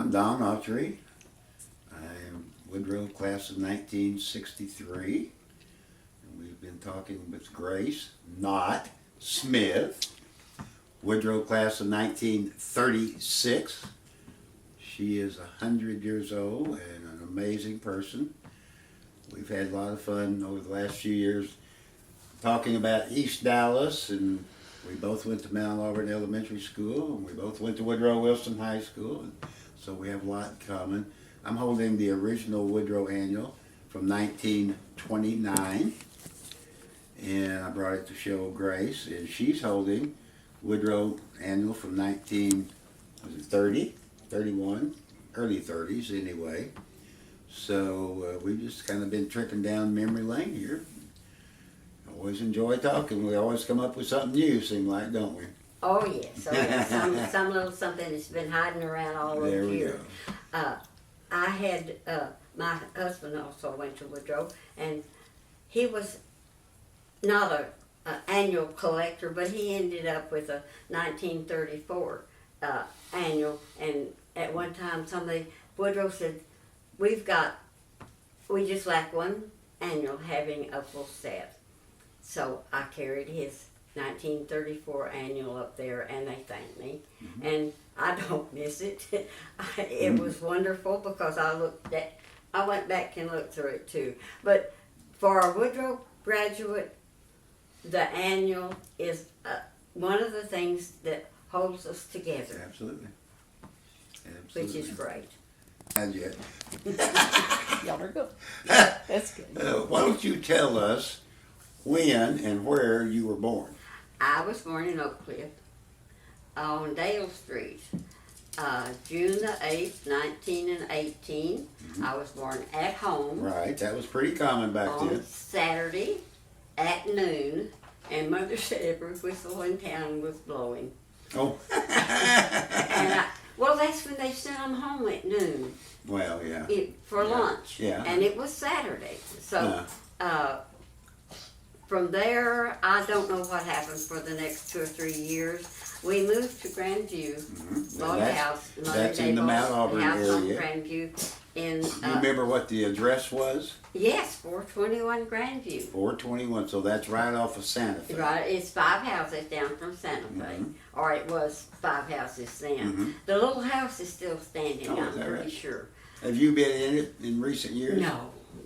I'm Don Autry. I am Woodrow, class of 1963. And we've been talking with Grace, not Smith. Woodrow, class of 1936. She is 100 years old and an amazing person. We've had a lot of fun over the last few years talking about East Dallas, and we both went to Mount Auburn Elementary School, and we both went to Woodrow Wilson High School, and so we have a lot in common. I'm holding the original Woodrow Annual from 1929, and I brought it to show Grace, and she's holding Woodrow Annual from 1930, 31, early 30s anyway. So we've just kind of been tripping down memory lane here. Always enjoy talking. We always come up with something new, seem like, don't we? Oh yes, oh yes. Some little something that's been hiding around all There over we here. go. I had my husband also went to Woodrow, and he was not a annual collector, but he ended up with a 1934 annual. And at one time, Woodrow said, we just lack one annual having a full set. So I carried his 1934 annual up there, and they thanked me. Mm-hmm. And I don't miss it. It was wonderful because I went back and looked through it too. But for a Woodrow graduate, the annual is one of the things that holds us together. Absolutely. Which is great. And yet. Y'all are good. That's good. Why don't you tell us when and where you were born? I was born in Oak Cliff on Dale Street, June the 8th, 1918. Mm-hmm. I was born at home. Right, that was pretty common back then. On Saturday at noon, and Mother said every whistle in town was blowing. Oh. Well, that's when they sent them home at noon. Well, yeah. For lunch. Yeah. And it was Saturday. So, from there, I don't know what happened for the next 2 or 3 years. We moved to Grandview, bought a house. That's in the Mount Auburn area. On Grandview. Do you remember what the address was? Yes, 421 Grandview. 421, so that's right off of Santa Fe. Right, it's 5 houses down from Santa Fe. Or it was 5 houses then. The little house is still standing, I'm pretty sure. Have you been in it in recent years?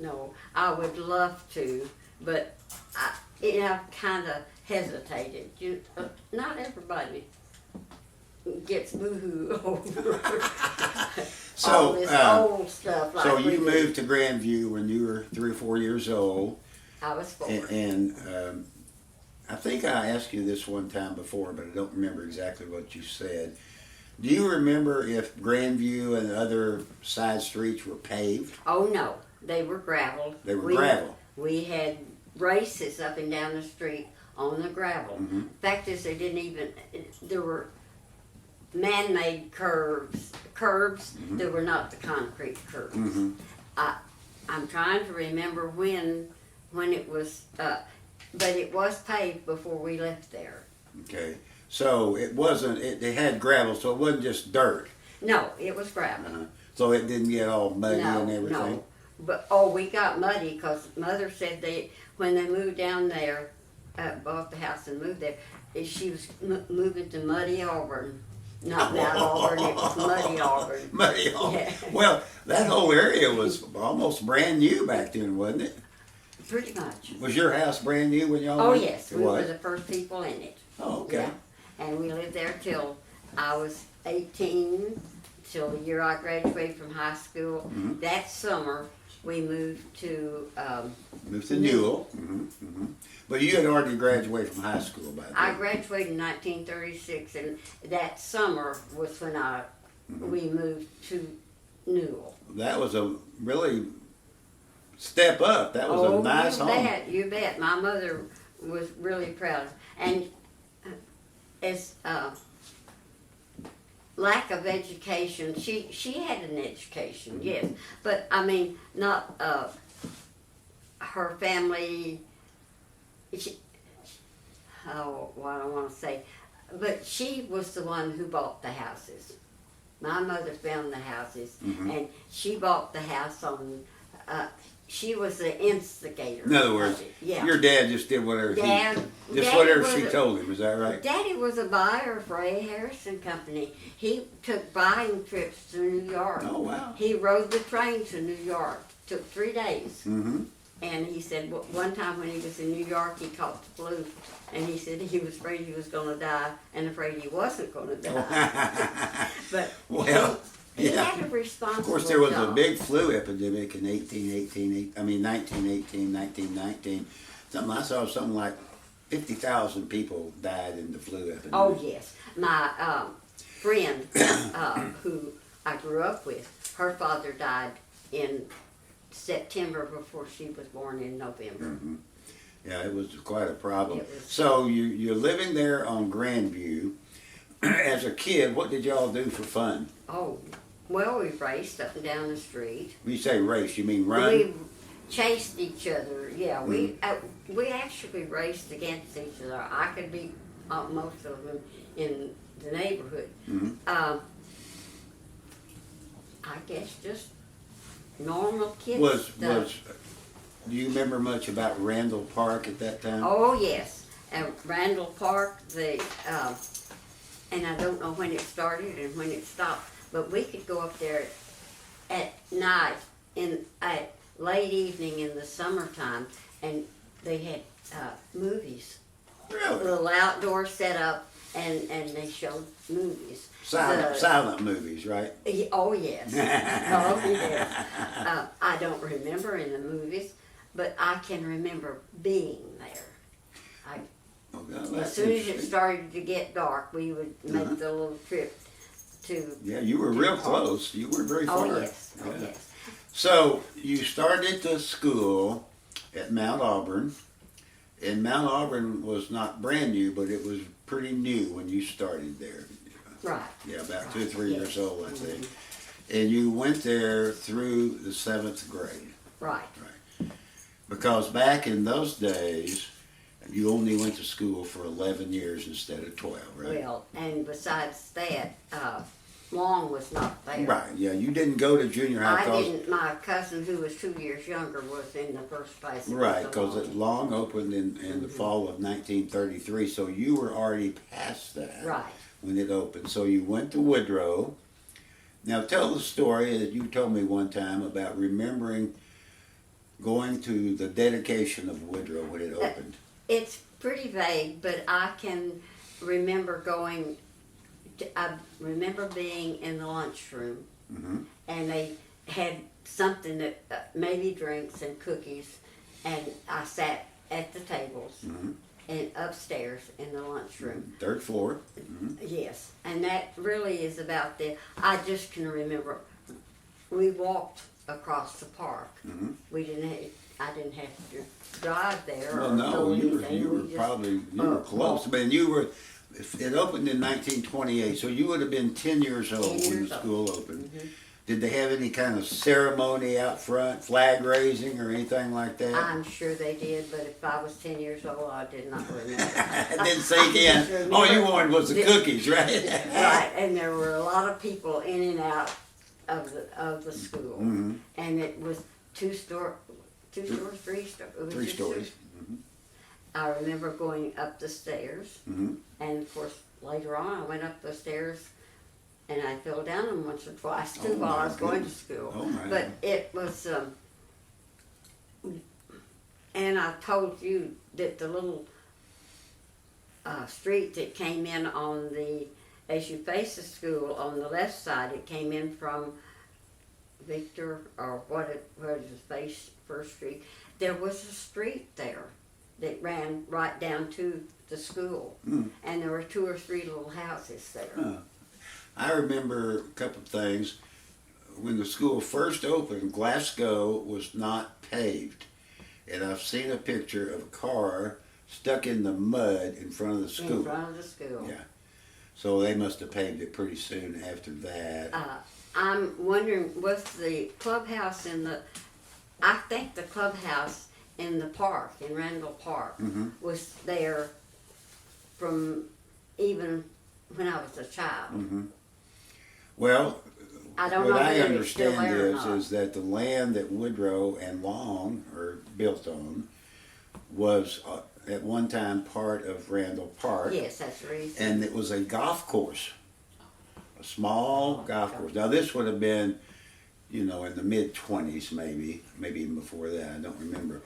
No. I would love to, but I kind of hesitated. Not everybody gets boohoo over all this old stuff. Like so you moved to Grandview when you were 3 or 4 years old. I was 4. And I think I asked you this one time before, but I don't remember exactly what you said. Do you remember if Grandview and other side streets were paved? Oh no, they were gravel. They were gravel. We had races up and down the street on the gravel. Mm-hmm. Fact is, there were man-made curbs. Mm-hmm. There were not the concrete curbs. Mm-hmm. I'm trying to remember when it was, but it was paved before we left there. Okay, so it wasn't. They had gravel, so it wasn't just dirt. No, it was gravel. So it didn't get all muddy and everything. No, but we got muddy because Mother said when they moved down there, bought the house and moved there, she was moving to Muddy Auburn. Not Mount Auburn, it was Muddy Auburn. Muddy Auburn. Yeah. Well, that whole area was almost brand new back then, wasn't it? Pretty much. Was your house brand new when y'all Oh moved? yes, we were the first people in it. Oh, okay. Yeah. And we lived there till I was 18, till the year I graduated from high school. Mm-hmm. That summer, we moved to Newell. Mm-hmm. Mm-hmm. But you had already graduated from high school by then. I graduated in 1936, and that summer was when we moved to Newell. That was a really step up. That was a nice home. You bet. My mother was really proud. And as lack of education, she had an education, yes. But, I mean, not her family... what I want to say, but she was the one who bought the houses. My mother found the houses, Mhm. and she bought the house on. She was the instigator. In other words, of it. Yeah. your dad just did whatever Dad, just Daddy whatever was she a- told him. Is that right? Daddy was a buyer for A. Harrison Company. He took buying trips to New York. Oh wow. He rode the train to New York. Took 3 days. Mm-hmm. And he said one time when he was in New York, he caught the flu. And he said he was afraid he was going to die and afraid he wasn't going to die. But Well, he yeah. had a responsible Of course, there was a job. big flu epidemic in 1918, 1919. I saw something like 50,000 people died in the flu epidemic. Oh, yes. My friend who I grew up with, her father died in September before she was born in November. Mhm. Yeah, it was quite a problem. It was- So you're living there on Grandview. As a kid, what did y'all do for fun? Oh, well, we raced up and down the street. When you say race, you mean run? We chased each other. Yeah, we actually raced against each other. I could beat most of them in the neighborhood. Mhm. I guess just normal kid Was stuff. do you remember much about Randall Park at that time? Oh yes, and Randall Park. And I don't know when it started and when it stopped, but we could go up there at night at late evening in the summertime, and they had movies, a Really? little outdoor setup, and they showed movies. Silent movies, right? Oh yes, oh yes. I don't remember in the movies, but I can remember being there. Oh, God, As that's soon as it interesting. started to get dark, we would make Uh-huh. the little trip to. Yeah, you were real close. You weren't very far. Oh yes, oh Yeah. yes. So you started the school at Mount Auburn, and Mount Auburn was not brand new, but it was pretty new when you started there. Right. Yeah, about Right, 2 or 3 yes. years old, I think. Mhm. And you went there through the 7th grade. Right. Because back in those days, you only went to school for 11 years instead of 12, right? Well, and besides that, Long was not there. Right, yeah, you didn't go to junior high. I didn't. My cousin, who was 2 years younger, was in the first place. It Right, was because Long. it long opened in the fall of 1933, so you were already past that Right. when it opened. So you went to Woodrow. Now tell the story that you told me one time about remembering going to the dedication of Woodrow when it opened. It's pretty vague, but I can remember going. I remember being in the lunchroom, Mhm. and they had something that maybe drinks and cookies, and I sat at the tables Mhm. and upstairs in the lunchroom. 3rd floor. Mhm. Yes, and that really is about the. I just can remember. We walked across the park. Mhm. We didn't. I didn't have to drive there. Well, or no, go you anything. were We just- probably you were close. I mean, you were. It opened in 1928, so you would have been 10 years old 10 when years the old. school opened. Mhm. Did they have any kind of ceremony out front, flag raising or anything like that? I'm sure they did, but if I was 10 years old, I did not remember. It didn't sink I just in. All you remember- wanted was the cookies, right? Right, and there were a lot of people in and out of the school, Mhm. and it was three stories. It was 3 just stories. I remember going up the stairs, Mhm. and of course later on I went up the stairs, and I fell down them once or twice too Oh, while I my was going to goodness. school. Oh, my. But it was, and I told you that the little street that came in on the, as you face the school on the left side, it came in from Victor or what it was, face First Street. There was a street there that ran right down to the school, Mm. and there were 2 or 3 little houses there. Huh. I remember a couple of things. When the school first opened, Glasgow was not paved. And I've seen a picture of a car stuck in the mud in front of the school. In front of the school. Yeah. So they must have paved it pretty soon after that. I'm wondering, was the clubhouse I think the clubhouse in the park, in Randall Park, Mhm. was there from even when I was a child. Mhm. Well, I don't what know I whether it's still understand there or not. is that the land that Woodrow and Long are built on was at one time part of Randall Park, Yes, that's the reason. and it was a golf course, a small golf course. Now this would have been, in the mid-20s, maybe even before that. I don't remember.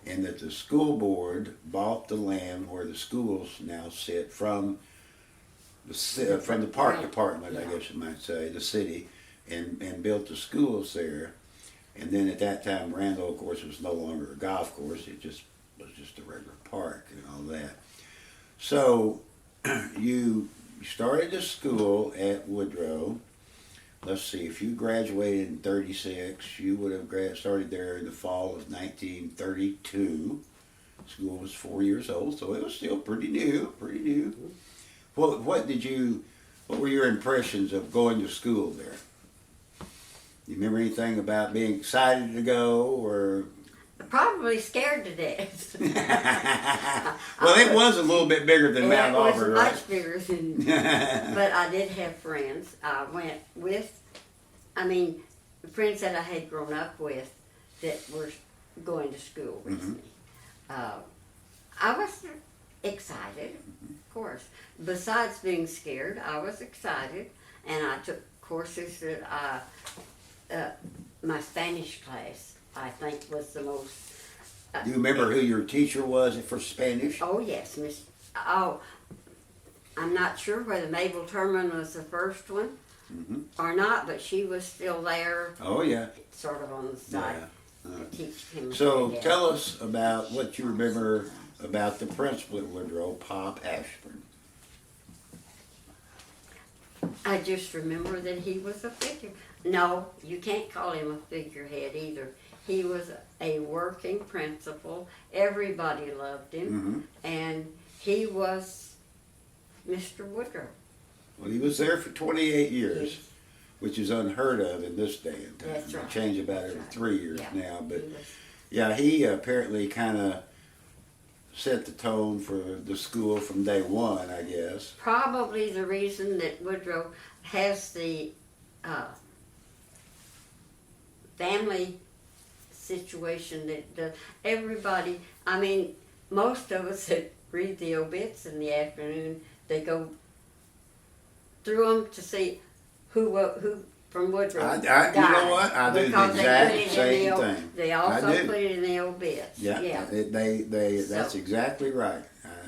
And that the school board bought the land where the schools now sit from the park department, I guess you might say, the city, and built the schools there. And then at that time, Randall, of course, was no longer a golf course. It was just a regular park and all that. So you started the school at Woodrow. Let's see, if you graduated in 36, you would have started there in the fall of 1932. School was 4 years old, so it was still pretty new. What were your impressions of going to school there? You remember anything about being excited to go, or? Probably scared to death. Well, it was a little bit bigger than Mount Auburn, It was right? much bigger than, but I did have friends. I went with, friends that I had grown up with that were going to school with me. I was excited, of course. Besides being scared, I was excited, and I took courses that my Spanish class, I think, was the most. Do you remember who your teacher was for Spanish? Oh yes, Miss. Oh, I'm not sure whether Mabel Turman was the first one or not, but she was still there. Oh yeah. Sort of on the side Yeah. to teach him. So tell us about what you remember about the principal at Woodrow, Pop Ashburn. I just remember that he was a figure. No, you can't call him a figurehead either. He was a working principal. Everybody loved him, and he was Mr. Woodrow. Well, he was there for 28 years, Yes. which is unheard of in this day and time. That's right. They change about That's every right. 3 years Yeah. now, but He was- yeah, he apparently kind of set the tone for the school from day one, I guess. Probably the reason that Woodrow has the family situation that everybody, most of us that read the obits in the afternoon, they go through them to see who from Woodrow died. You know what? I do the Because they exact put it in same the thing. They I also do. put it in the obits. Yeah, that's So- exactly right.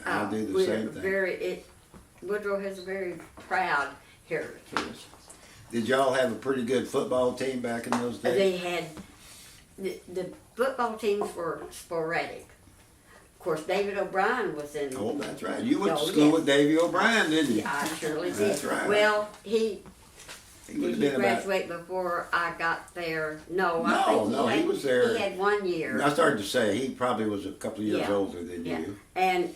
I do the we're same thing. Woodrow has a very proud heritage. Did y'all have a pretty good football team back in those days? They had, the football teams were sporadic. Of course, David O'Brien was in. Oh, that's right. You went to Oh, school yes. with Davy O'Brien, didn't you? I surely did. That's right. Well, he He would did have he been about. graduate before I got there? No, I No, think no, he was there. He had 1 year. I started to say he probably was a couple of years Yeah. older than Yeah. you. And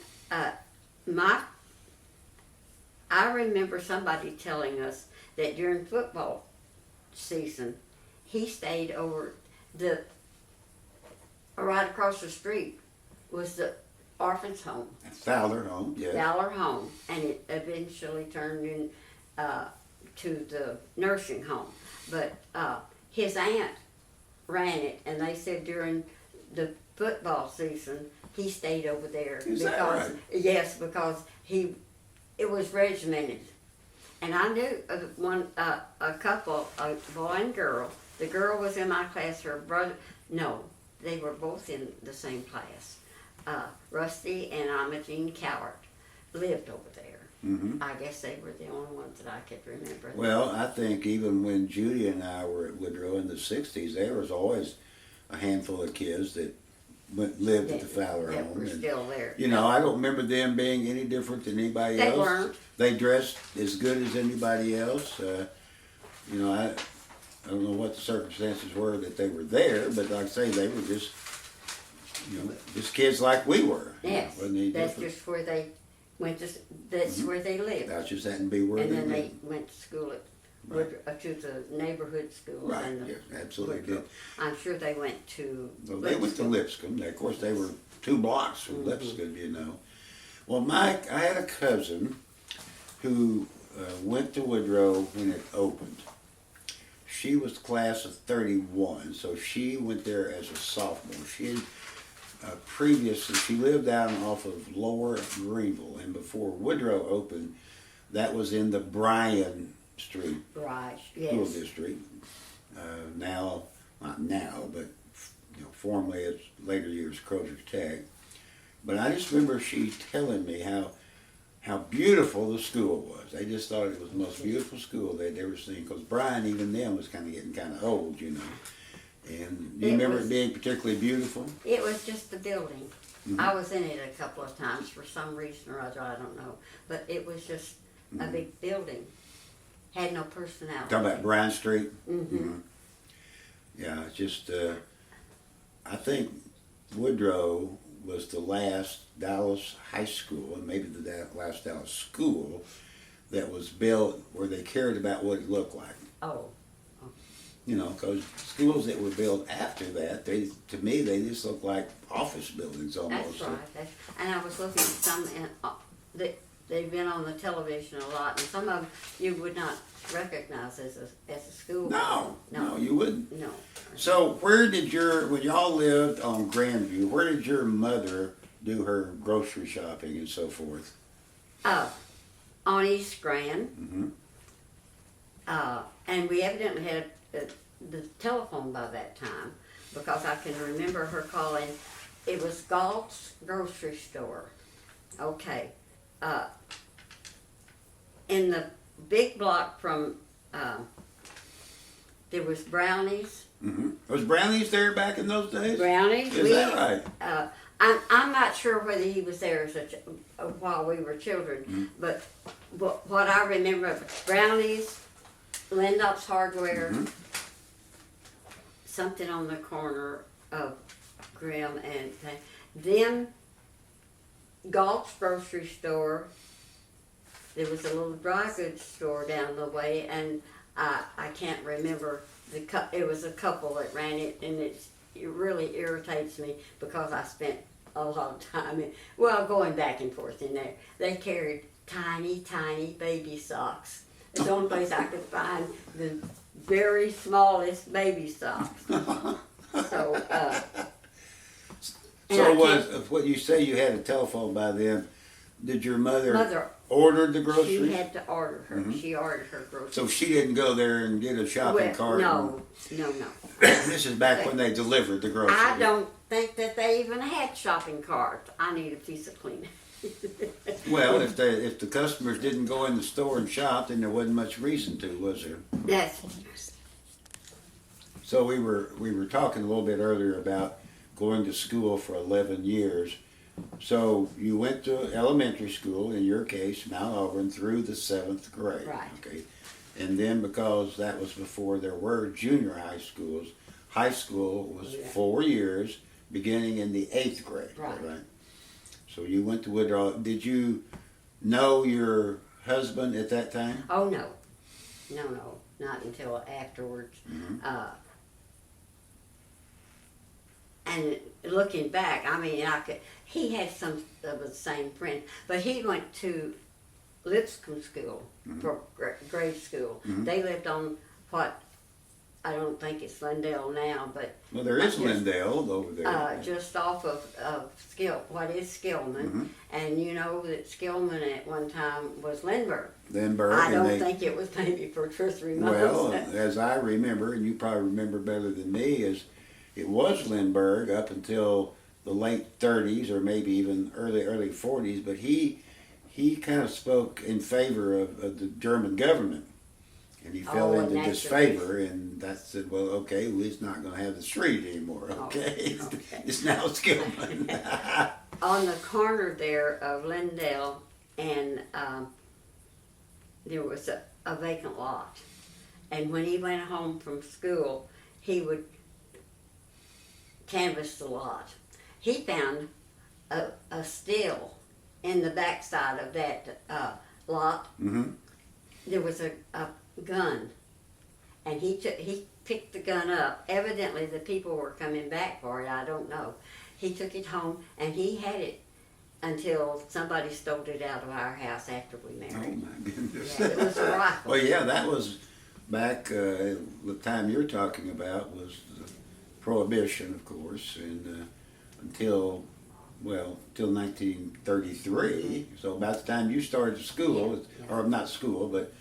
I remember somebody telling us that during football season, he stayed over right across the street was the orphan's home, Fowler home, yeah. Fowler home, and it eventually turned in to the nursing home. But his aunt ran it, and they said during the football season he stayed over there Is that right? yes, because it was regimented. And I knew a couple, a boy and girl. The girl was in my class. Her brother, no, they were both in the same class. Rusty and Imogene Cowart lived over there. I guess they were the only ones that I could remember. Well, I think even when Judy and I were at Woodrow in the 60s, there was always a handful of kids that lived at the Fowler that home. were And, still there. I don't remember them being any different than anybody They else. weren't. They dressed as good as anybody else. I don't know what the circumstances were that they were there, but like I say, they were just, just kids like we were. Yes, Wasn't any that's different. just where they went to. That's where they lived. That just hadn't be where And they then lived. they went to school at to the neighborhood schools. Right, and the yes, absolutely Woodrow. did. I'm sure they went to. Well, they went to Lipscomb. Lipscomb. Of course, they were 2 blocks from Lipscomb, Well, Mike, I had a cousin who went to Woodrow when it opened. She was class of 31, so she went there as a sophomore. She had previously, she lived down off of Lower Greenville, and before Woodrow opened, that was in the Bryan Street Right, School yes. District. Now, not now, but formerly it's later years Crozier Tech. But I just remember she telling me how beautiful the school was. They just thought it was the most beautiful school they'd ever seen. Because Bryan, even then, was getting kind of old, And do you remember it being particularly beautiful? It was just the building. Mhm. I was in it a couple of times for some reason or other, I don't know. But it was just a big building. Had no personality. Talking about Bryan Street? Mm-hmm. Yeah, it's just, I think Woodrow was the last Dallas high school, and maybe the last Dallas school, that was built where they cared about what it looked like. Oh. Because schools that were built after that, to me, they just look like office buildings almost. That's right. And I was looking at some, and they've been on the television a lot, and some of them you would not recognize as a school. No, you wouldn't. No. So when y'all lived on Grandview, where did your mother do her grocery shopping and so forth? On East Grand. Mm-hmm. And we evidently had the telephone by that time, because I can remember her calling. It was Galt's grocery store. Okay. In the big block from, there was Brownies. Mm-hmm. Was Brownies there back in those days? Brownies. Is that right? I'm not sure whether he was there while we were children, but what I remember of Brownies, Lindop's Hardware, something on the corner of Grimm and then Galt's grocery store. There was a little dry goods store down the way, and I can't remember it was a couple that ran it, and it really irritates me because I spent a lot of time going back and forth in there. They carried tiny baby socks. It's the only place I could find the very smallest baby socks. So what you say, you had a telephone by then. Did your mother order the She groceries? had to order her. She ordered her groceries. So she didn't go there and get a shopping cart? No. This is back when they delivered the groceries. I don't think that they even had shopping carts. I need a piece of cleaning. Well, if the customers didn't go in the store and shop, then there wasn't much reason to, was there? Yes. So we were talking a little bit earlier about going to school for 11 years. So you went to elementary school, in your case, Mount Auburn, through the 7th grade. Right. Okay. And then, because that was before there were junior high schools, high school was 4 years, beginning in the 8th grade. Right. So you went to Woodrow. Did you know your husband at that time? Oh, no, not until afterwards. And looking back, I mean, he had some of the same friends, but he went to Lipscomb School for grade school. They lived on what, I don't think it's Lindale now, but... Well, there is Lindale over there. Just off of what is Skillman. And you know that Skillman at one time was Lindbergh. I don't think it was maybe for 2 or 3 months. Well, as I remember, and you probably remember better than me, is it was Lindbergh up until the late 30s or maybe even early 40s, but he kind of spoke in favor of the German government. And he fell into disfavor, and that said, well, okay, well, he's not going to have the street anymore, okay? It's now Skillman. On the corner there of Lindale and there was a vacant lot. And when he went home from school, he would canvass the lot. He found a still in the backside of that lot. There was a gun, and he picked the gun up. Evidently the people were coming back for it, I don't know. He took it home and he had it until somebody stole it out of our house after we Oh married. my goodness. Yeah, it was a rifle. Well, yeah, that was back, the time you're talking about was the Prohibition, of course, and until, well, till 1933. So about the time you started school, Yeah. or not school, but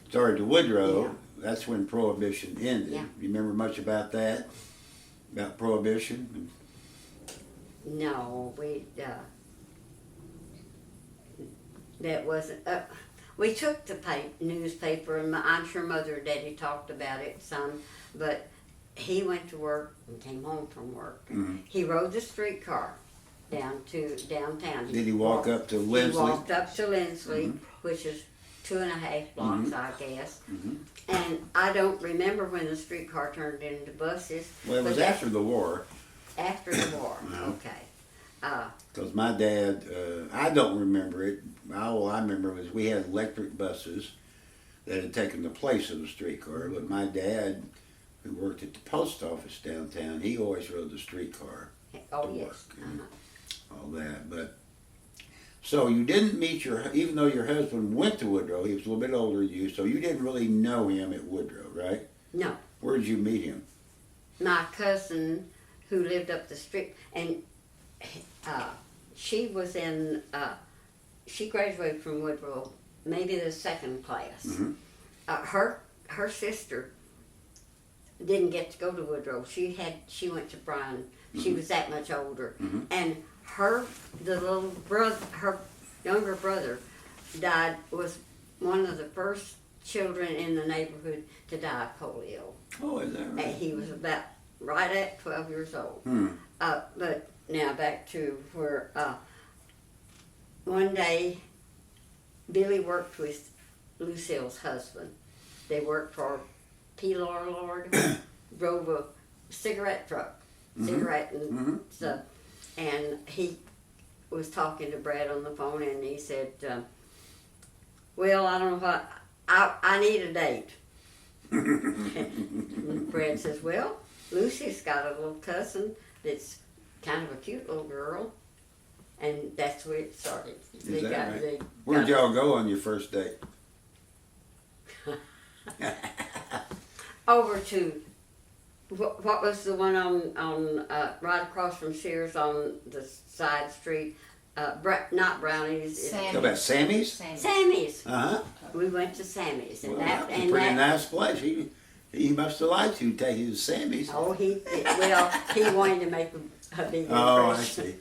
started to Woodrow, Yeah. that's when Prohibition ended. Yeah. You remember much about that? About Prohibition? No, that wasn't. We took the newspaper, and I'm sure Mother and Daddy talked about it some, but he went to work and came home from work. Mhm. He rode the streetcar down to downtown. Did he walk up to Lindsley? He walked up to Lindsley, which is 2.5 blocks, I guess. Mhm. And I don't remember when the streetcar turned into buses. Well, it but was that- after the war. After the war, No. okay. Because my dad, I don't remember it. All I remember was we had electric buses that had taken the place of the streetcar. But my dad, who worked at the post office downtown, he always rode the streetcar. Oh, To yes. work and all that. But so you didn't meet even though your husband went to Woodrow, he was a little bit older than you, so you didn't really know him at Woodrow, right? No. Where did you meet him? My cousin who lived up the street, and she was in, she graduated from Woodrow, maybe the second class. Mhm. Her sister didn't get to go to Woodrow. She went to Bryan. She was that much older, and her younger brother died. Was one of the first children in the neighborhood to die of polio. Oh, is that right? And he was about right at 12 years old. Hmm. But now back to where one day Billy worked with Lucille's husband. They worked for P. Lord, drove a cigarette truck, cigarette and stuff. And he was talking to Brad on the phone, and he said, well, I don't know what, I need a date. And Brad says, well, Lucy's got a little cousin that's kind of a cute little girl. And that's where it started. Is that right? Where'd y'all go on your first date? Over to, what was the one on right across from Sears on the side street? Not Brownies. Go about Sammy's? Sammy's. Uh-huh. We went to Sammy's. And Well, that was a pretty nice place. He must have liked you to take you to Sammy's. Oh, he wanted to make a big impression. Oh, I see.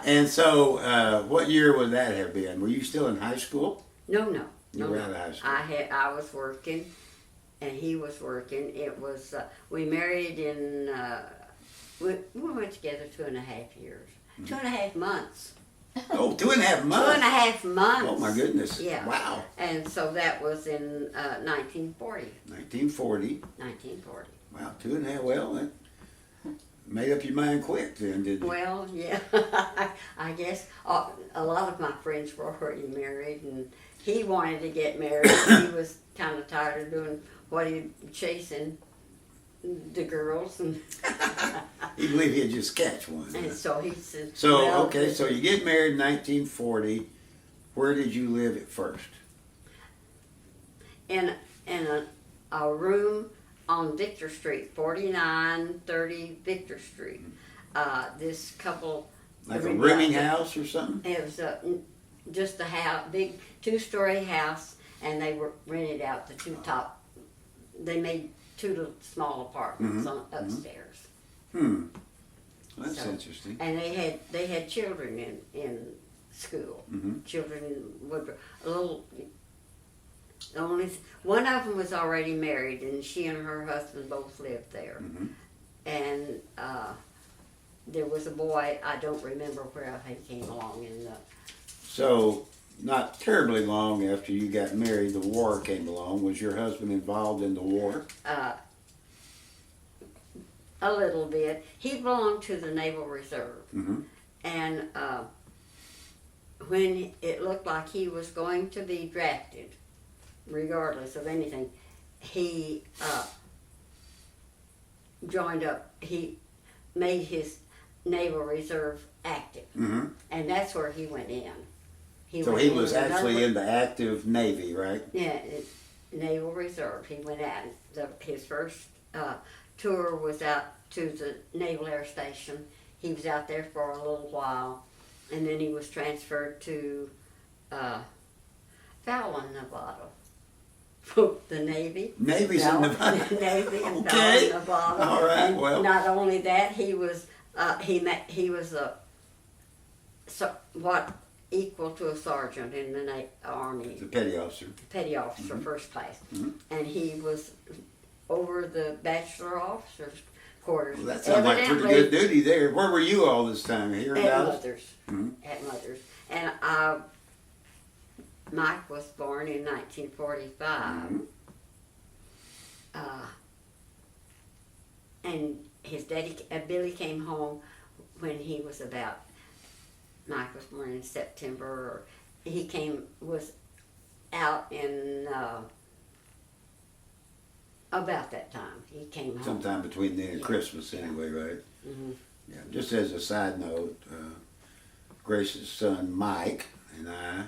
And so, what year would that have been? Were you still in high school? No. You were out of high school. I was working, and he was working. It was we married in we went together 2.5 years, 2.5 months. Oh, 2.5 months? 2.5 months. Oh, my goodness. Yeah. Wow. And so that was in 1940. 1940. 1940. Wow, 2.5. Well, that made up your mind quick then, didn't you? Well, yeah. I guess a lot of my friends were already married, and he wanted to get married. He was kind of tired of doing what he chasing the girls, and He believed he'd just catch one. and Huh? so he said. So, well, okay, so you get married in 1940. Where did you live at first? in a room on Victor Street, 4930 Victor Street. This couple. Like a rooming house or something? It was just a house, big 2-story house, and they were rented out the two top. They made 2 little small apartments on upstairs. Well, that's So- interesting. And they had children in school. Children in Woodrow. One of them was already married, and she and her husband both lived there. And there was a boy, I don't remember where he came along in the. So, not terribly long after you got married, the war came along. Was your husband involved in the war? A little bit. He belonged to the Naval Reserve. And when it looked like he was going to be drafted, regardless of anything, he joined up. He made his Naval Reserve active, Mm-hmm. and that's where he went in. So went he in was the actually number- in the active Navy, right? Yeah, Naval Reserve. He went out. His first tour was out to the Naval Air Station. He was out there for a little while, and then he was transferred to Fallon, Nevada. The Navy. Navy's in Nevada. Navy in Okay. Fallon, Nevada. All right, And well. not only that, he was what equal to a sergeant in the Army. The petty officer. Petty officer, first class, Mhm. and he was over the bachelor officers' quarters. Well, that sounds like pretty good duty there. Where were you all this time? Here in At Dallas? Mothers, Mhm. at Mothers, and Mike was born in 1945, Mhm. and his daddy Billy came home when he was about. Mike was born in September. Or he was out in about that time. He came home. Sometime between then and Yeah. Christmas, anyway, right? Mhm. Yeah. Just as a side note, Grace's son Mike and I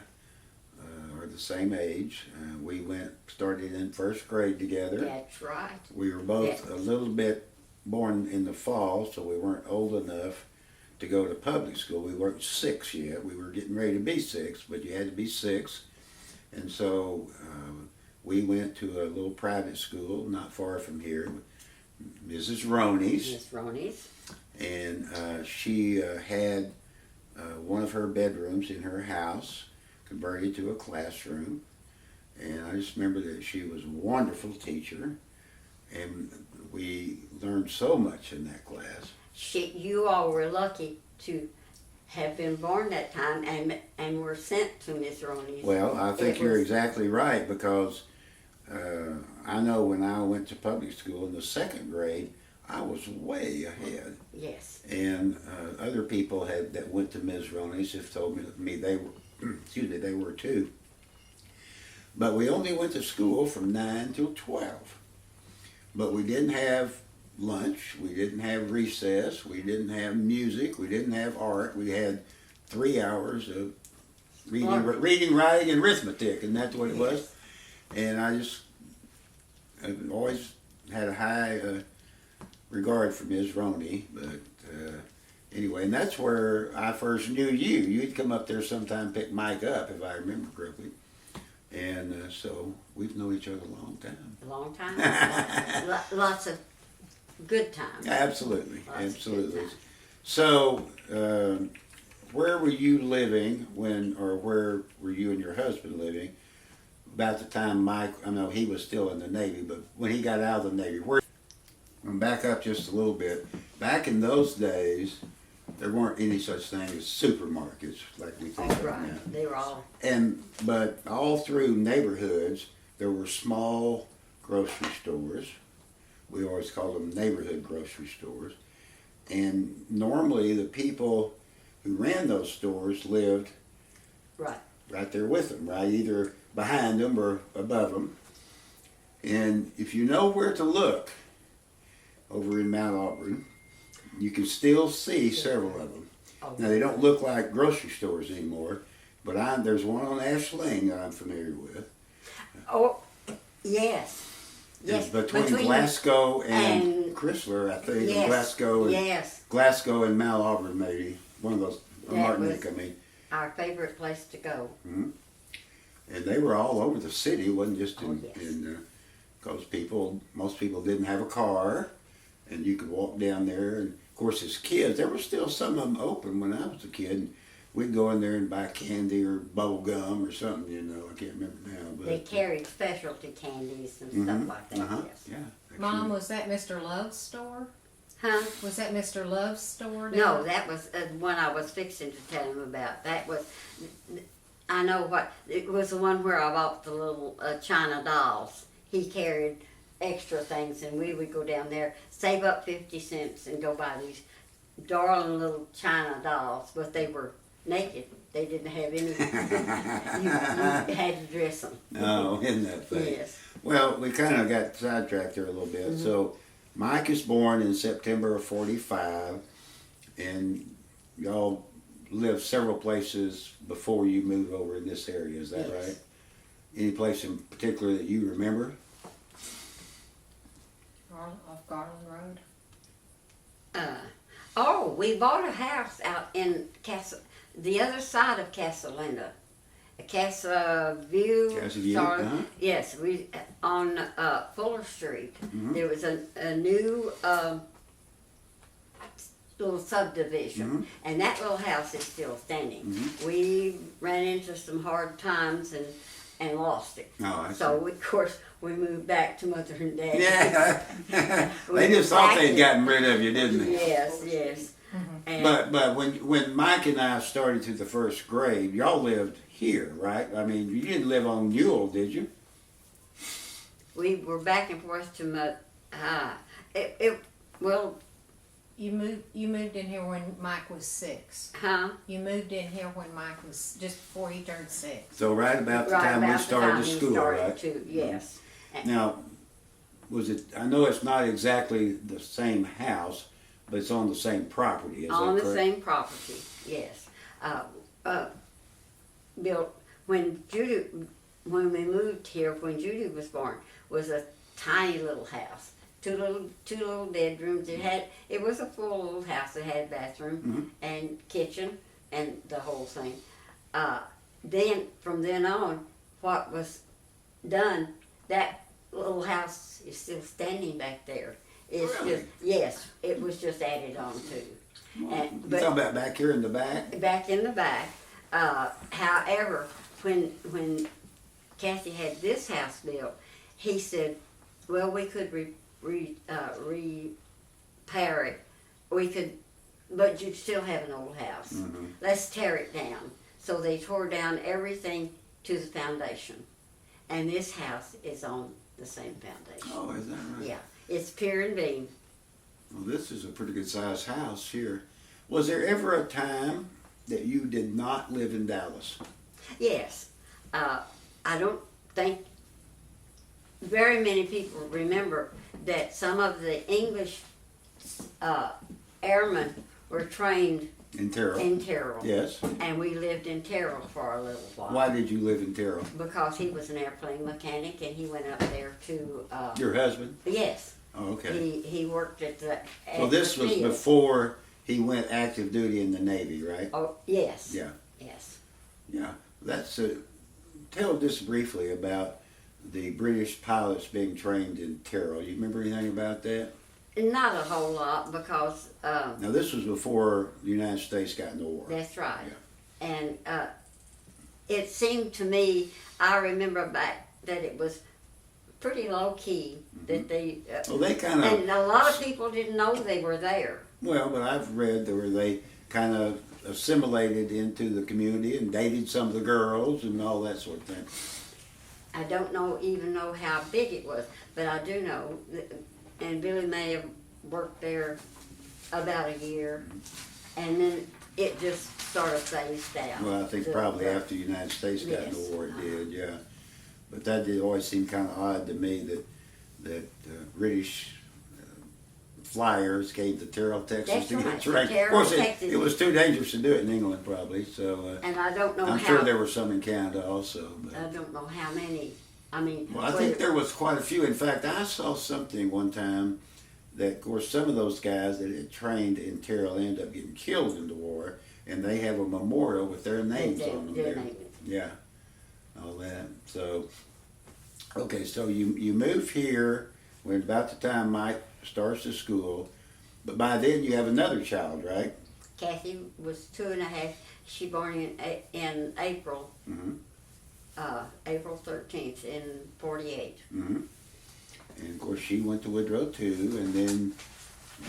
are the same age. We started in first grade together. That's right. We were both Yeah. a little bit born in the fall, so we weren't old enough to go to public school. We weren't 6 yet. We were getting ready to be 6, but you had to be 6. And so we went to a little private school not far from here, Mrs. Roney's. Miss Roney's. And she had one of her bedrooms in her house converted to a classroom. And I just remember that she was a wonderful teacher. And we learned so much in that class. You all were lucky to have been born that time and were sent to Miss Roney's. Well, I think It you're was- exactly right, because I know when I went to public school in the second grade, I was way ahead. Yes. And other people that went to Ms. Roney's have told me they were, they were too. But we only went to school from 9 till 12. But we didn't have lunch, we didn't have recess, we didn't have music, we didn't have art. We had 3 hours of reading, writing, and arithmetic, and that's what it was. And I've always had a high regard for Ms. Roney, but anyway, and that's where I first knew you. You'd come up there sometime, pick Mike up, if I remember correctly. And so we've known each other a long time. A long time. Lots of good times. Absolutely, Lots of absolutely. good times. So, where were you living or where were you and your husband living about the time Mike, I know he was still in the Navy, but when he got out of the Navy, I'm back up just a little bit. Back in those days, there weren't any such thing as supermarkets like we think of now. Right. They were all. But all through neighborhoods, there were small grocery stores. We always called them neighborhood grocery stores. And normally the people who ran those stores lived right there with them, right? Either behind them or above them. And if you know where to look over in Mount Auburn, you can still see several of them. Oh, Now, they don't look like grocery stores anymore, but there's one on Ash Lane that I'm familiar with. oh yes. It's Yes. between Glasgow and and- Chrysler, I think. Yes. Glasgow and Mount Auburn, maybe. One of those, or That Martinique, was- I mean. Our favorite place to go. And they were all over the city. It wasn't just Oh, in, yes. because most people didn't have a car, and you could walk down there. And of course, as kids, there were still some of them open when I was a kid. And we'd go in there and buy candy or bubble gum or something, I can't remember now. But, They carried specialty candies and stuff like that. Yes. Yeah. Mom, actually. was that Mr. Love's store? Huh? Was that Mr. Love's store? No, that was one I was fixing to tell him about. That was, I know what, it was the one where I bought the little China dolls. He carried extra things, and we would go down there, save up 50 cents, and go buy these darling little China dolls, but they were naked. They didn't have any, you had to dress them. Oh, isn't that funny? Yes. Well, we kind of got sidetracked there a little bit. So, Mike is born in September of 45, And y'all lived several places before you moved over in this area, is that Yes. right? Any place in particular that you remember? Off Garland Road. We bought a house out in the other side of Casalinda. Casa View. Casa View, sorry. uh-huh. Yes, we on Fuller Street. Mhm. There was a new little subdivision, Mhm. and that little house is still standing. Mhm. We ran into some hard times and lost it. Oh, I see. So of course we moved back to Mother and Dad. Yeah. We They just thought back they'd in- gotten rid of you, didn't they? Yes, yes. And But when Mike and I started to the first grade, y'all lived here, right? I mean, you didn't live on Newell, did you? we were back and forth to well, You moved in here when Mike was 6. huh? You moved in here when Mike was just before he turned 6. So right about the Right time we about the started time the he school, started right? too, yes. Now, was it? I know it's not exactly the same house, but it's on the same property. Is On that the correct? same property, yes. Built when we moved here, when Judy was born, was a tiny little house. Two little bedrooms. It was a full little house. It had a bathroom and kitchen and the whole thing. Then from then on, what was done, that little house is still standing back there. It's Really? just yes, it was just added on to. You But talking about back here in the back? back in the back. However, when Kathy had this house built, he said, "Well, we could repair it. We could, but you'd still have an old house. Mhm. Let's tear it down." So they tore down everything to the foundation, and this house is on the same foundation. Oh, is that right? Yeah, it's pier and beam. Well, this is a pretty good sized house here. Was there ever a time that you did not live in Dallas? Yes, I don't think very many people remember that some of the English airmen were trained In Terrell? in Terrell. Yes. And we lived in Terrell for a little while. Why did you live in Terrell? Because he was an airplane mechanic and he went up there to, Your husband? yes, Oh, okay. he worked at the So this the was field. before he went active duty in the Navy, right? Oh, yes. Yeah. Yes. Yeah. That's tell just briefly about the British pilots being trained in Terrell. You remember anything about that? Not a whole lot because, Now this was before the United States got in the war. that's right. And it seemed to me, I remember back that it was pretty low key that they, Well, they kind of, and a lot of people didn't know they were there. well, but I've read where they kind of assimilated into the community and dated some of the girls and all that sort of thing. I don't even know how big it was, but I do know, and Billy may have worked there about a year, and then it just sort of phased out. Well, I think probably after the United States got in Yes. the war, it did, yeah. But that did always seem kind of odd to me that British flyers came to Terrell, Texas That's to right, get to trained. Terrell, Of course, Texas. it was too dangerous to do it in England, probably. So And I don't know I'm how, sure there were some in Canada also. But. I don't know how many, I mean. Well, I think there was quite a few. In fact, I saw something one time that, of course, some of those guys that had trained in Terrell ended up getting killed in the war, and they have a memorial with their names on them their there. names. Yeah, all that. So, okay, so you move here when about the time Mike starts the school, but by then you have another child, right? Kathy was 2.5. She born in April, Mm-hmm. April 13th in 48. Mm-hmm. And of course, she went to Woodrow too, and then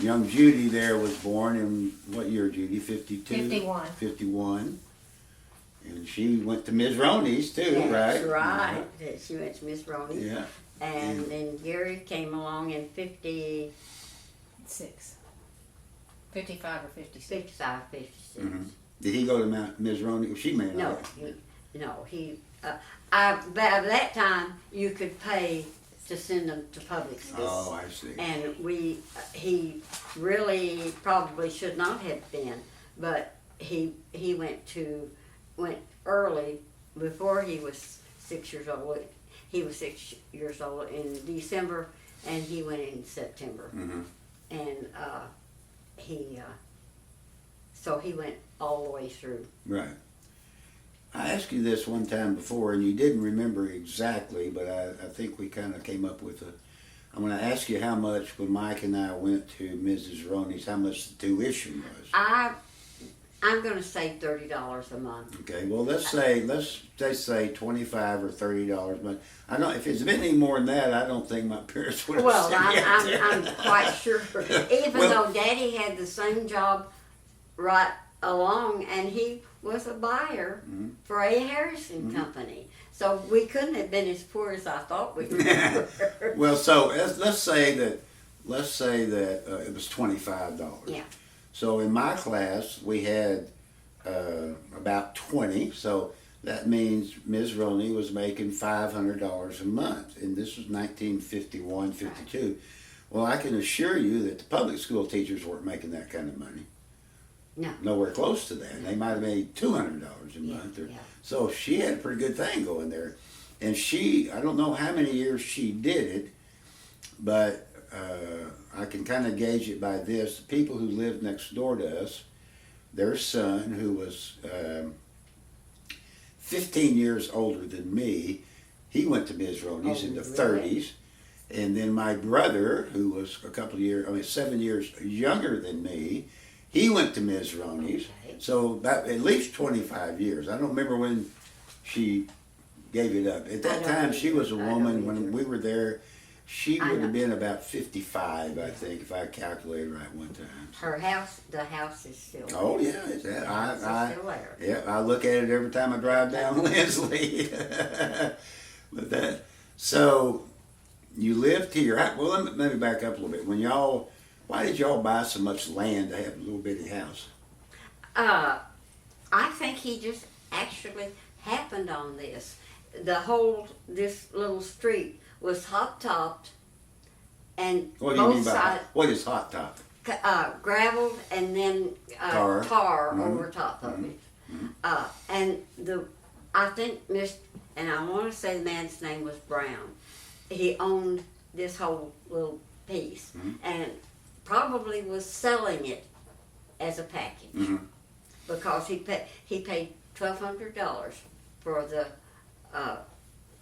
young Judy there was born in what year, Judy? 52? 51. 51. And she went to Ms. Roney's too, That's right? right. She went to Miss Roney. Yeah. And then Gary came along in 50, 6. 55 or 56. 55, 56. Mm-hmm. Did he go to Ms. Roney? She may not. No, he, by that time you could pay to send them to public school. Oh, I see. And he really probably should not have been, but he went early before he was 6 years old. He was 6 years old in December, and he went in September. Mm-hmm. And so he went all the way through. Right. I asked you this one time before, and you didn't remember exactly, but I think we kind of came up with I'm going to ask you how much, when Mike and I went to Mrs. Roney's, how much the tuition was. I'm going to say $30 a month. Okay, well, let's say $25 or $30 a month. I don't. If it's been any more than that, I don't think my parents would have Well, sent me out there. I'm quite sure. Even Well- though Daddy had the same job right along, and he was a buyer for A. Harrison Company, so we couldn't have been as poor as I thought we were. Well, so let's say that it was $25. Yeah. So in my class, we had about 20. So that means Ms. Roney was making $500 a month, and this was 1951, 52. Well, I can assure you that the public school teachers weren't making that kind of money. No. Nowhere close to that. They might have made $200 a month. Yeah. So she had a pretty good thing going there. And I don't know how many years she did it, but I can kind of gauge it by this. The people who lived next door to us, their son, who was 15 years older than me, he went to Ms. Roney's in the really? 30s. And then my brother, who was 7 years younger than me, he went to Ms. Roney's. Okay. So about at least 25 years. I don't remember when she gave it up. At I that don't time, she was a either. I don't woman. When either. we were there, she I would know. have been about 55, I think, if I calculated right one time. The house is still there. Oh yeah, it's that. The house is still there. Yeah, I look at it every time I drive down Leslie. But that, so you lived here. Well, let me back up a little bit. Why did y'all buy so much land to have a little bitty house? I think he just actually happened on this. This little street was hot topped, and What do you mean both by sides what is hot top? gravelled, and then Tar. Mhm. over top of it. And I think and I want to say the man's name was Brown. He owned this whole little piece, and probably was selling it as a package because he paid $1,200 for the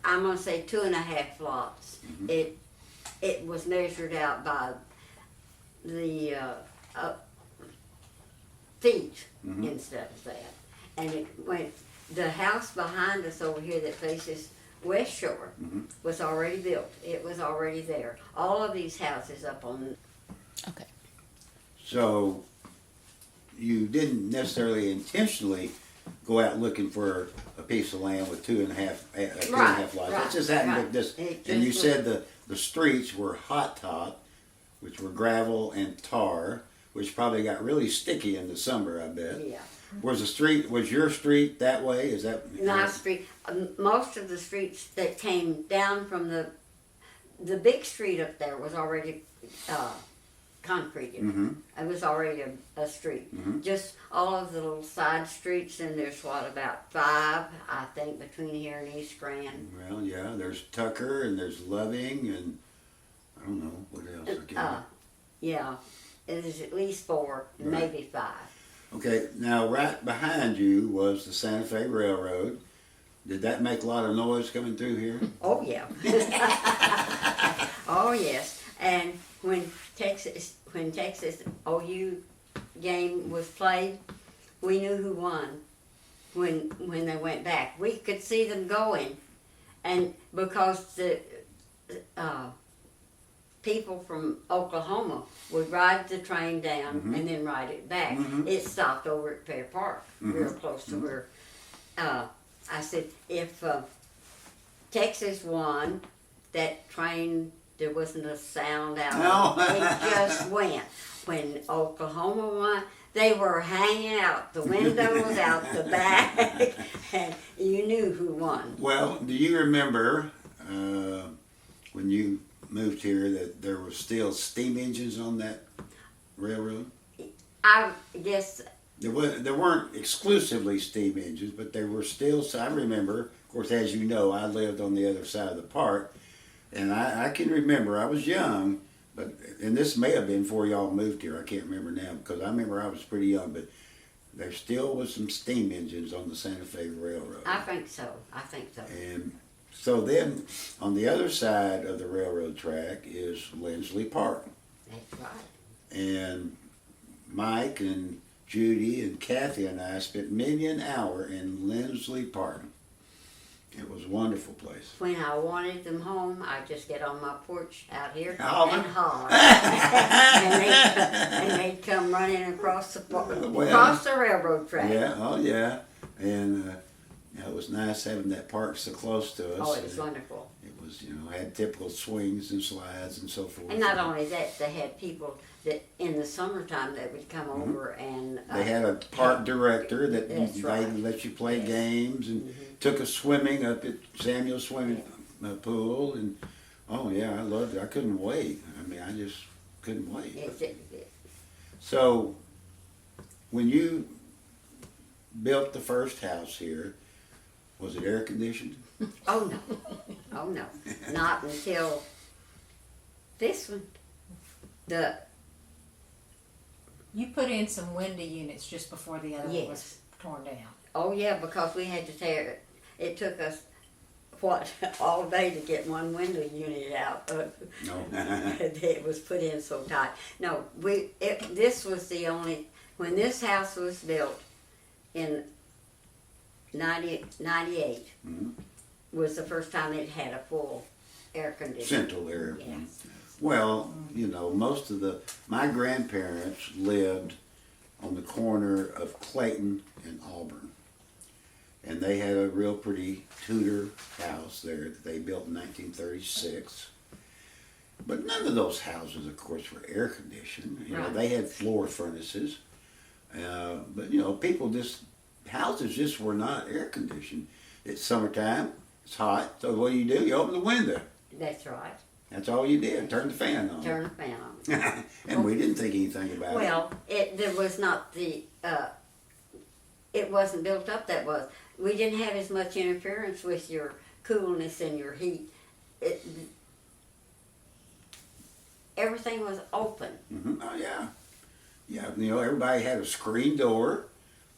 I'm gonna say 2.5 lots. It was measured out by the feet instead of that, and it went. The house behind us over here that faces West Shore was already built. It was already there. All of these houses up on. Okay. So you didn't necessarily intentionally go out looking for a piece of land with two and a half lots. It just happened right. like this. It And you just said the streets were hot top, which were gravel and tar, which probably got really sticky in the summer, I bet. Yeah. Was your street that way? Is that My street, most of the streets that came down from the big street up there was already concreted. It was already a street. Just all of the little side streets, and there's about 5, I think, between here and East Grand. Well, yeah, there's Tucker and there's Loving and I don't know what else. Yeah, there's at least 4, maybe 5. Okay, now right behind you was the Santa Fe Railroad. Did that make a lot of noise coming through here? Oh yeah. Oh yes. And when Texas OU game was played, we knew who won when they went back. We could see them going, and because the people from Oklahoma would ride the train down and then ride it back. It stopped over at Fair Park, real close to where. I said, if Texas won, that train, there wasn't a sound out of it. It just went. When Oklahoma won, they were hanging out the windows, out the back, and you knew who won. Well, do you remember when when you moved here that there were still steam engines on that railroad? I guess, There weren't exclusively steam engines, but there were still. So I remember, of course, as you know, I lived on the other side of the park, and I can remember I was young, and this may have been before y'all moved here. I can't remember now because I remember I was pretty young, but there still was some steam engines on the Santa Fe Railroad. I think so. And so then, on the other side of the railroad track is Lindsley Park, That's right. and Mike and Judy and Kathy and I spent many an hour in Lindsley Park. It was a wonderful place. When I wanted them home, I just get on my porch out here Holler. and holler. and they'd come running across the railroad track. Yeah, oh yeah. And it was nice having that park so close to us. Oh, it was wonderful. It was, had typical swings and slides and so forth. And not only that, they had people that in the summertime that would come over and They had a park director that That's they right. let you play Yes. games and took us swimming up at Samuel's swimming pool. And oh yeah, I loved it. I couldn't wait. I mean, I just couldn't wait. So when you built the first house here, was it air conditioned? Oh no, not until this one. You put in some window units just before the other one was Yes. torn down. Oh yeah, because we had to tear it. It took us all day to get one window unit out. No. It was put in so tight. No, this was the only, when this house was built in 98 Mhm. was the first time it had a full air conditioner. Central air. Yes. Well, most of my grandparents lived on the corner of Clayton and Auburn. And they had a real pretty Tudor house there that they built in 1936. But none of those houses, of course, were air conditioned. Right. They had floor furnaces. But, houses just were not air conditioned. It's summertime, it's hot, so what do? You open the window. That's right. That's all you did, turn the fan on. Turn the fan on. And we didn't think anything about it. Well, there was not it wasn't built up that was. We didn't have as much interference with your coolness and your heat. Everything was open. Oh yeah, yeah. Everybody had a screen door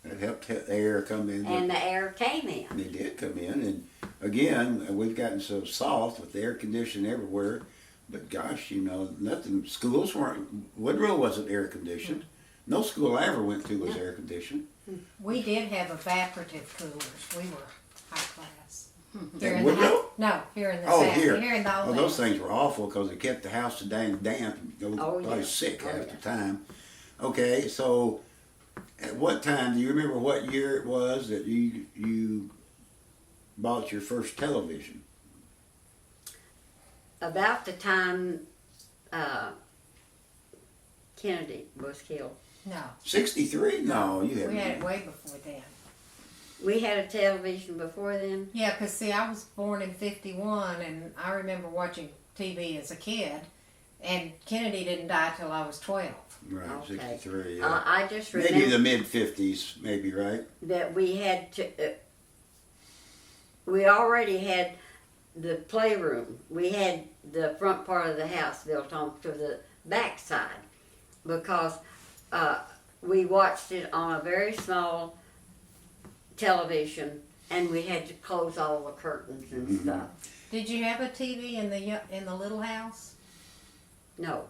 that helped the air come in. And the air came in. They did come in, and again, we've gotten so soft with the air conditioning everywhere. But gosh, nothing. Schools weren't. Woodrow wasn't air conditioned. No school I ever went to was air conditioned. We did have evaporative coolers. We were high class. At in Woodrow? here in the Oh, South. here. Here in the old Well, those house. things were awful because they kept the house so dang damp. You were Oh, probably yeah. sick Oh, half yeah. the time. Okay, so at what time, do you remember what year it was that you bought your first television? About the time Kennedy was killed. No, 63? No, you we had it haven't. way before then. We had a television before then. Yeah, because see, I was born in '51, and I remember watching TV as a kid. And Kennedy didn't die till I was 12. Right, Okay. 63, yeah. I just remember Maybe the mid-50s, maybe, right? that we had to. We already had the playroom. We had the front part of the house built on to the back side because we watched it on a very small television, and we had to close all the curtains and stuff. Did you have a TV in the little house? No,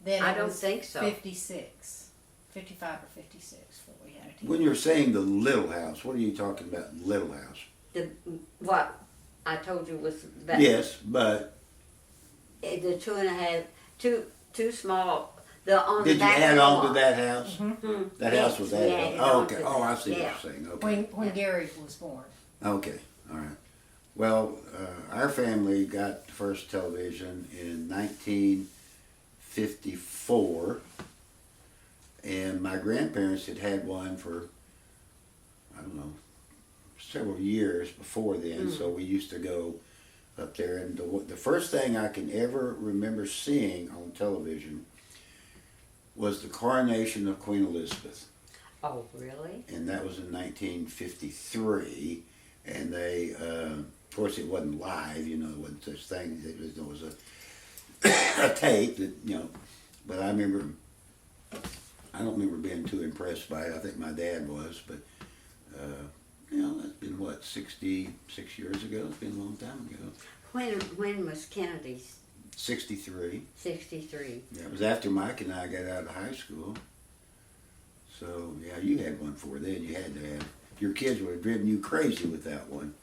Then I it don't was think so. 56, 55 or 56 before we had a TV. When you're saying the little house, what are you talking about, little house? what I told you was about Yes, but the 2.5, two small. The on did the you back add of the on to wall. that house? Mhm. That Yes, house was we added added on. Oh, on okay. to Oh, I that. see Yeah. what you're saying. Okay. When Gary was born. Okay, all right. Well, our family got the first television in 1954, and my grandparents had had one for, I don't know, several years before then, so we used to go up there. And the first thing I can ever remember seeing on television was the coronation of Queen Elizabeth. Oh, really? And that was in 1953. And they, of course, it wasn't live, you know, it wasn't such thing. There was a tape that, you know, but I don't remember being too impressed by it. I think my dad was, but, you know, that's been, what, 66 years ago? It's been a long time ago. When was Kennedy's? 63. 63. Yeah, it was after Mike and I got out of high school. So, yeah, you had one for then. You had to have. Your kids would have driven you crazy with that one.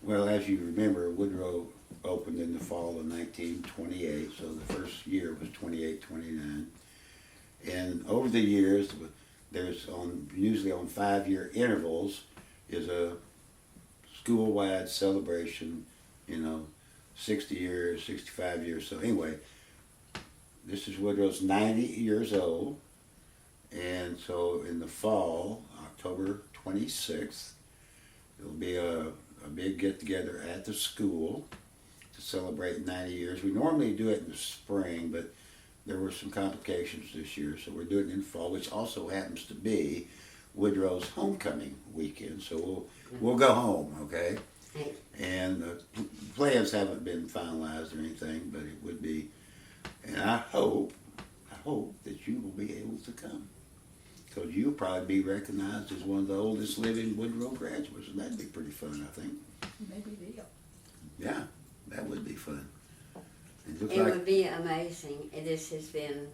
Well, as you remember, Woodrow opened in the fall of 1928, so the first year was 28, 29. And over the years, there's usually on 5-year intervals, is a school-wide celebration, you know, 60 years, 65 years. So anyway, this is Woodrow's 90 years old. And so in the fall, October 26th, there'll be a big get-together at the school to celebrate 90 years. We normally do it in the spring, but there were some complications this year, so we're doing it in fall, which also happens to be Woodrow's homecoming weekend. So we'll go home, okay? And plans haven't been finalized or anything, but it would be. And I hope that you will be able to come, because you'll probably be recognized as one of the oldest living Woodrow graduates, and that'd be pretty fun, I think. Maybe deal. Yeah, that would be fun. It would be amazing. This has been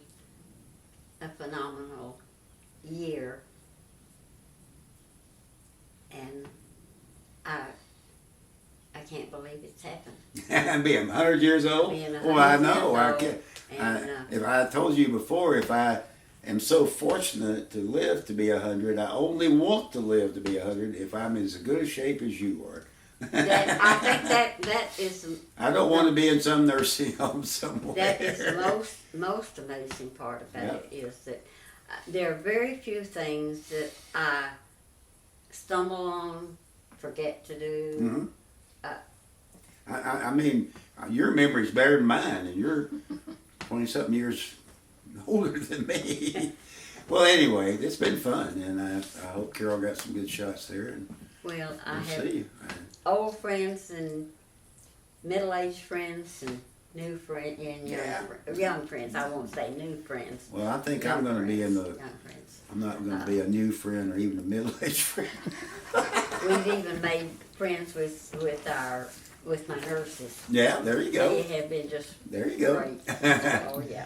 a phenomenal year, and I can't believe it's happened. Being 100 years old? Being 100 Well, I know. years I old, can't. and, If I told you before, if I am so fortunate to live to be 100, I only want to live to be 100 if I'm in as good a shape as you are. I think that is. I don't want to be in some nursing home somewhere. That is the most amazing part about it, is that there are very few things that I stumble on, forget to do. Mm-hmm. I mean, your memory's better than mine, and you're 20-something years older than me. Well, anyway, it's been fun, and I hope Carol got some good shots there. And Well, I we'll have see. old friends and middle-aged friends and new friends and young friends. I won't say new friends. Well, I think Young I'm going to be in the. young friends. I'm not going to be a new friend or even a middle-aged friend. We've even made friends with my nurses. Yeah, there you go. They have been just There you go. great. Oh yeah.